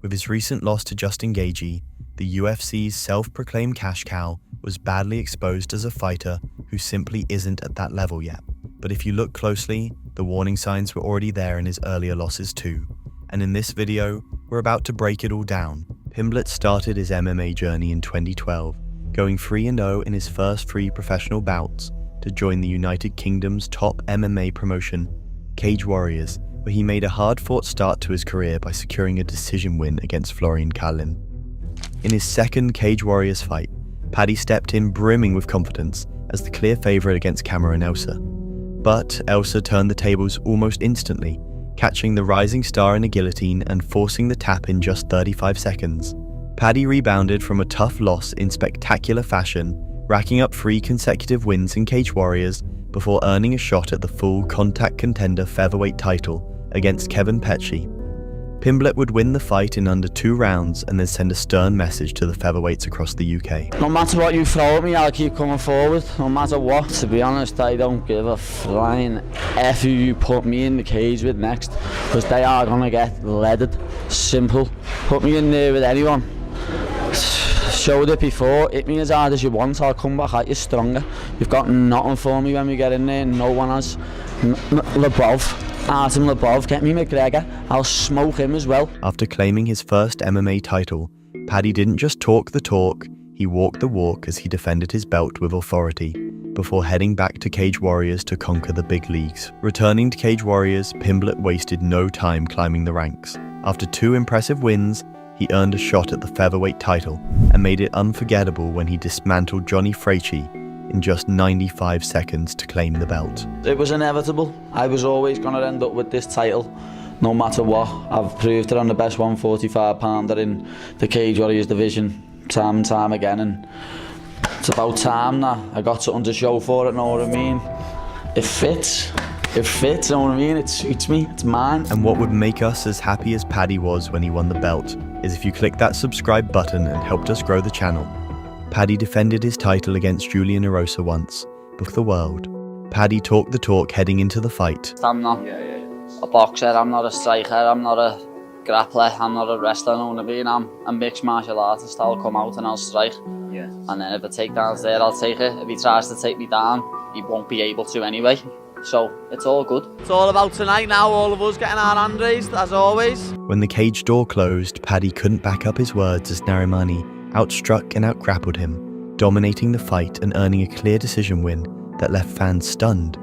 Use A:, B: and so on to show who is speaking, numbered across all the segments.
A: With his recent loss to Justin Gaethje, the UFC's self-proclaimed cash cow was badly exposed as a fighter who simply isn't at that level yet. But if you look closely, the warning signs were already there in his earlier losses too. And in this video, we're about to break it all down. Pimblett started his MMA journey in 2012, going 3-0 in his first 3 professional bouts to join the United Kingdom's top MMA promotion, Cage Warriors, where he made a hard-fought start to his career by securing a decision win against Florian Kalin. In his second Cage Warriors fight, Paddy stepped in brimming with confidence as the clear favourite against Cameron Elsa. But Elsa turned the tables almost instantly, catching the rising star in a guillotine and forcing the tap in just 35 seconds. Paddy rebounded from a tough loss in spectacular fashion, racking up 3 consecutive wins in Cage Warriors before earning a shot at the full contact contender featherweight title against Kevin Petchy. Pimblett would win the fight in under 2 rounds and then send a stern message to the featherweights across the UK.
B: No matter what you throw at me, I'll keep coming forward, no matter what. To be honest, I don't give a flying F who you put me in the cage with next, because they are going to get leaded. Simple. Put me in there with anyone. Showed it before, hit me as hard as you want, I'll come back at you stronger. You've got nothing for me when we get in there, no one has. Artem Lubov, get me McGregor, I'll smoke him as well.
A: After claiming his first MMA title, Paddy didn't just talk the talk, he walked the walk as he defended his belt with authority, before heading back to Cage Warriors to conquer the big leagues. Returning to Cage Warriors, Pimblett wasted no time climbing the ranks. After 2 impressive wins, he earned a shot at the featherweight title and made it unforgettable when he dismantled Johnny Freichi in just 95 seconds to claim the belt.
B: It was inevitable. I was always going to end up with this title, no matter what. I've proved that I'm the best 145 pounder in the Cage Warriors division time and time again, and it's about time that I got something to show for it, know what I mean? It fits, know what I mean? It suits me, it's mine.
A: And what would make us as happy as Paddy was when he won the belt is if you click that subscribe button and helped us grow the channel. Paddy defended his title against Julian Erosa once, before the world. Paddy talked the talk heading into the fight.
B: I'm not a boxer, I'm not a striker, I'm not a grappler, I'm not a wrestler, know what I mean? I'm a mixed martial artist. I'll come out and I'll strike. Yeah. And then if a takedown's there, I'll take it. If he tries to take me down, he won't be able to anyway. So it's all good. It's all about tonight now, all of us getting our hand raised, as always.
A: When the cage door closed, Paddy couldn't back up his words as Narimani outstruck and outgrappled him, dominating the fight and earning a clear decision win that left fans stunned.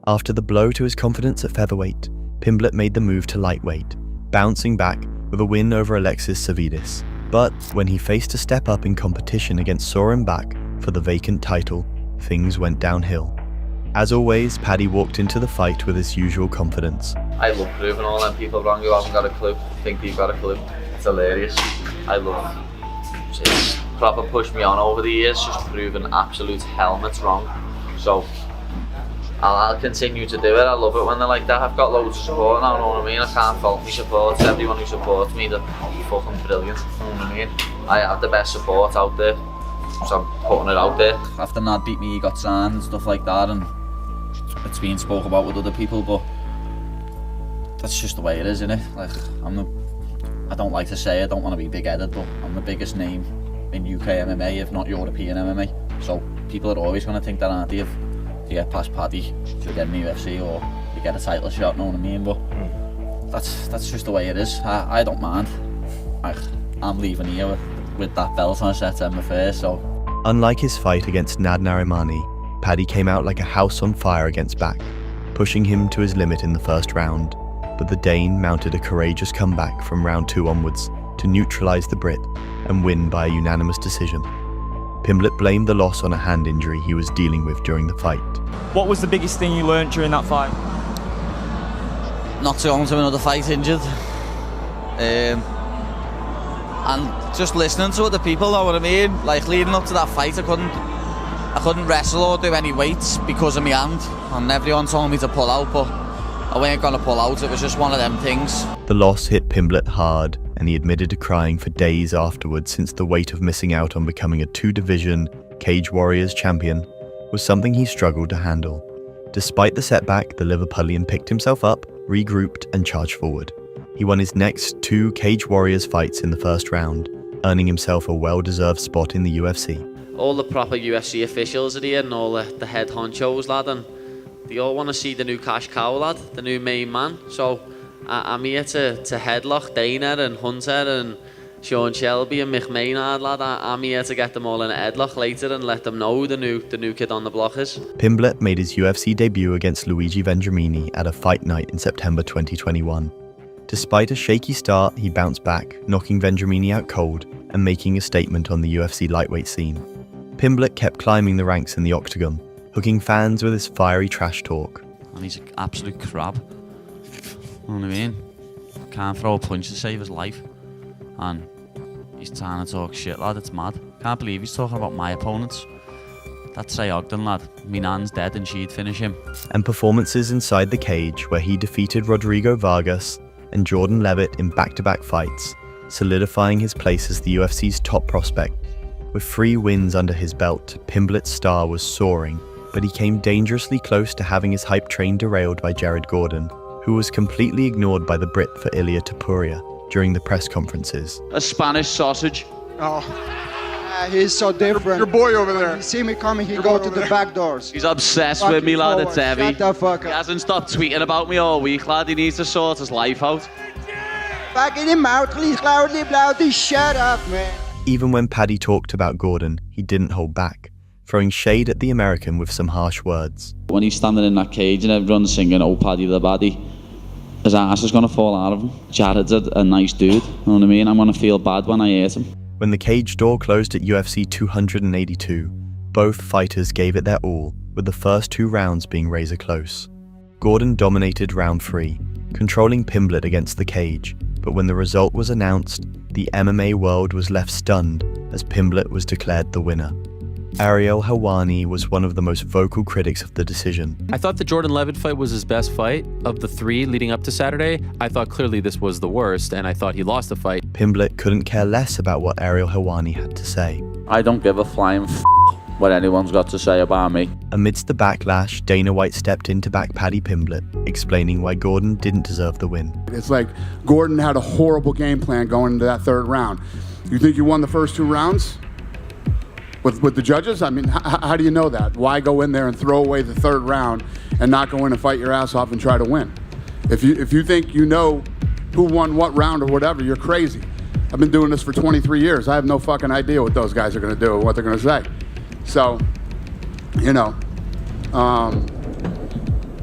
A: After the blow to his confidence at featherweight, Pimblett made the move to lightweight, bouncing back with a win over Alexis Savidis. But when he faced a step up in competition against Soren Bak for the vacant title, things went downhill. As always, Paddy walked into the fight with his usual confidence.
C: I love proving all them people wrong who haven't got a clue, think they've got a clue. It's hilarious. I love it. It's proper pushed me on over the years, just proving absolute helmets wrong. So I'll continue to do it. I love it when they're like that. I've got loads of support now, know what I mean? I can't fault me support. Everyone who supports me, they're fucking brilliant, know what I mean? I have the best support out there, so I'm putting it out there.
B: After Nad beat me, he got signed and stuff like that, and it's been spoke about with other people, but that's just the way it is, isn't it? Like, I don't like to say it, I don't want to be big-headed, but I'm the biggest name in UK MMA, if not European MMA. So people are always going to think that, aren't they? If you get past Paddy, you get in the UFC, or you get a title shot, know what I mean? But that's just the way it is. I don't mind. I'm leaving here with that belt on September 1st, so.
A: Unlike his fight against Nad Narimani, Paddy came out like a house on fire against Bak, pushing him to his limit in the first round. But the Dane mounted a courageous comeback from round 2 onwards to neutralise the Brit and win by a unanimous decision. Pimblett blamed the loss on a hand injury he was dealing with during the fight.
D: What was the biggest thing you learned during that fight?
B: Not to go into another fight injured. And just listening to other people, know what I mean? Like, leading up to that fight, I couldn't wrestle or do any weights because of my hand, and everyone told me to pull out, but I weren't going to pull out. It was just one of them things.
A: The loss hit Pimblett hard, and he admitted to crying for days afterwards, since the weight of missing out on becoming a 2-division Cage Warriors champion was something he struggled to handle. Despite the setback, the Liverpudlian picked himself up, regrouped and charged forward. He won his next 2 Cage Warriors fights in the first round, earning himself a well-deserved spot in the UFC.
C: All the proper UFC officials are here and all the head honchos, lad, and they all want to see the new cash cow, lad, the new main man. So I'm here to headlock Dana and Hunter and Sean Shelby and Mick Maynard, lad. I'm here to get them all in a headlock later and let them know the new kid on the block is.
A: Pimblett made his UFC debut against Luigi Vendramini at a fight night in September 2021. Despite a shaky start, he bounced back, knocking Vendramini out cold and making a statement on the UFC lightweight scene. Pimblett kept climbing the ranks in the octagon, hooking fans with his fiery trash talk.
B: And he's an absolute crab. You know what I mean? Can't throw a punch to save his life. And he's trying to talk shit, lad. It's mad. Can't believe he's talking about my opponents. That's Say Ogden, lad. Me nan's dead and she'd finish him.
A: And performances inside the cage where he defeated Rodrigo Vargas and Jordan Levitt in back-to-back fights, solidifying his place as the UFC's top prospect. With 3 wins under his belt, Pimblett's star was soaring, but he came dangerously close to having his hype train derailed by Jared Gordon, who was completely ignored by the Brit for Ilia Topuria during the press conferences.
B: A Spanish sausage.
E: Oh, he's so different.
F: Your boy over there.
E: When you see me coming, he go to the back doors.
B: He's obsessed with me, lad. It's heavy.
E: Shut the fuck
B: He
E: up.
B: hasn't stopped tweeting about me all week, lad. He needs to sort his life out.
E: Back in your mouth, please, loudly, shut up, man.
A: Even when Paddy talked about Gordon, he didn't hold back, throwing shade at the American with some harsh words.
B: When he's standing in that cage and everyone's singing, "Oh, Paddy the baddie," his ass is going to fall out of him. Jared's a nice dude, you know what I mean? I'm going to feel bad when I hit him.
A: When the cage door closed at UFC 282, both fighters gave it their all, with the first 2 rounds being razor close. Gordon dominated round 3, controlling Pimblett against the cage, but when the result was announced, the MMA world was left stunned as Pimblett was declared the winner. Ariel Helwani was one of the most vocal critics of the decision.
G: I thought the Jordan Levitt fight was his best fight. Of the 3 leading up to Saturday, I thought clearly this was the worst, and I thought he lost the fight.
A: Pimblett couldn't care less about what Ariel Helwani had to say.
B: I don't give a flying what anyone's got to say about me.
A: Amidst the backlash, Dana White stepped in to back Paddy Pimblett, explaining why Gordon didn't deserve the win.
F: It's like Gordon had a horrible game plan going into that 3rd round. You think you won the first 2 rounds with the judges? I mean, how do you know that? Why go in there and throw away the 3rd round and not go in and fight your ass off and try to win? If you think you know who won what round or whatever, you're crazy. I've been doing this for 23 years. I have no fucking idea what those guys are going to do or what they're going to say. So, you know,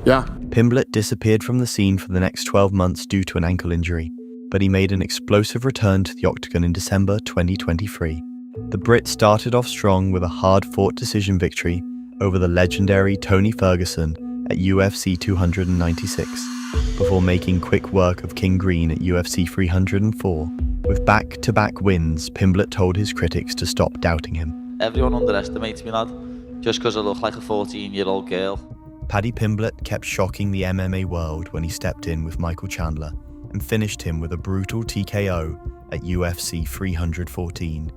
F: yeah.
A: Pimblett disappeared from the scene for the next 12 months due to an ankle injury, but he made an explosive return to the octagon in December 2023. The Brit started off strong with a hard-fought decision victory over the legendary Tony Ferguson at UFC 296, before making quick work of King Green at UFC 304. With back-to-back wins, Pimblett told his critics to stop doubting him.
B: Everyone underestimates me, lad, just because I look like a 14-year-old girl.
A: Paddy Pimblett kept shocking the MMA world when he stepped in with Michael Chandler and finished him with a brutal TKO at UFC 314,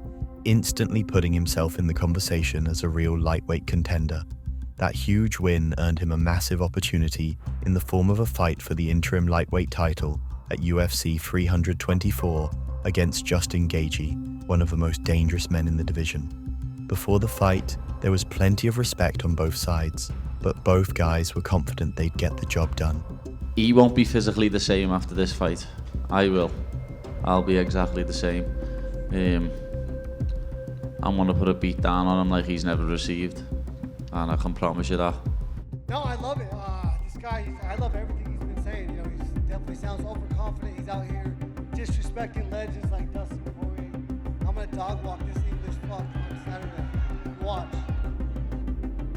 A: instantly putting himself in the conversation as a real lightweight contender. That huge win earned him a massive opportunity in the form of a fight for the interim lightweight title at UFC 324 against Justin Gaethje, one of the most dangerous men in the division. Before the fight, there was plenty of respect on both sides, but both guys were confident they'd get the job done.
B: He won't be physically the same after this fight. I will. I'll be exactly the same. I'm going to put a beat down on him like he's never received. And I can promise you that.
H: No, I love it. This guy, I love everything he's been saying. You know, he definitely sounds overconfident. He's out here disrespecting legends like Dustin Poirier. I'm going to dog walk this English fuck on Saturday. Watch.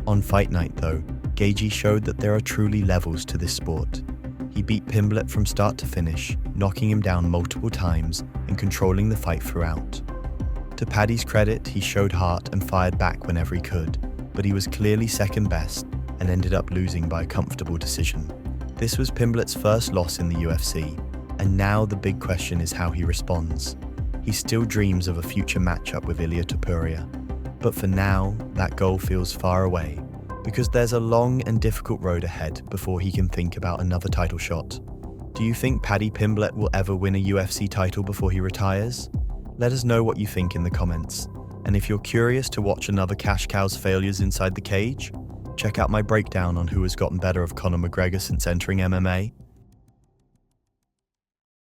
A: On fight night though, Gaethje showed that there are truly levels to this sport. He beat Pimblett from start to finish, knocking him down multiple times and controlling the fight throughout. To Paddy's credit, he showed heart and fired back whenever he could, but he was clearly second best and ended up losing by a comfortable decision. This was Pimblett's first loss in the UFC, and now the big question is how he responds. He still dreams of a future matchup with Ilia Topuria, but for now, that goal feels far away, because there's a long and difficult road ahead before he can think about another title shot. Do you think Paddy Pimblett will ever win a UFC title before he retires? Let us know what you think in the comments. And if you're curious to watch another cash cow's failures inside the cage, check out my breakdown on who has gotten better of Conor McGregor since entering MMA.